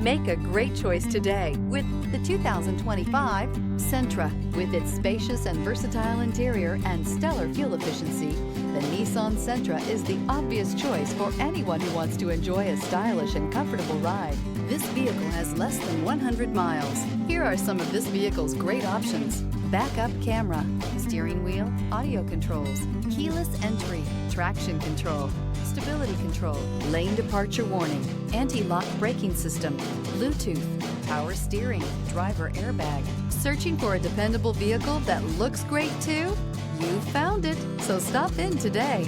Make a great choice today with the 2025 Sentra. With its spacious and versatile interior and stellar fuel efficiency, the Nissan Sentra is the obvious choice for anyone who wants to enjoy a stylish and comfortable ride. This vehicle has less than 100 miles. Here are some of this vehicle's great options: backup camera, steering wheel audio controls, keyless entry, traction control, stability control, lane departure warning, anti-lock braking system, Bluetooth, power steering, driver airbag. Searching for a dependable vehicle that looks great too? You found it, so stop in today.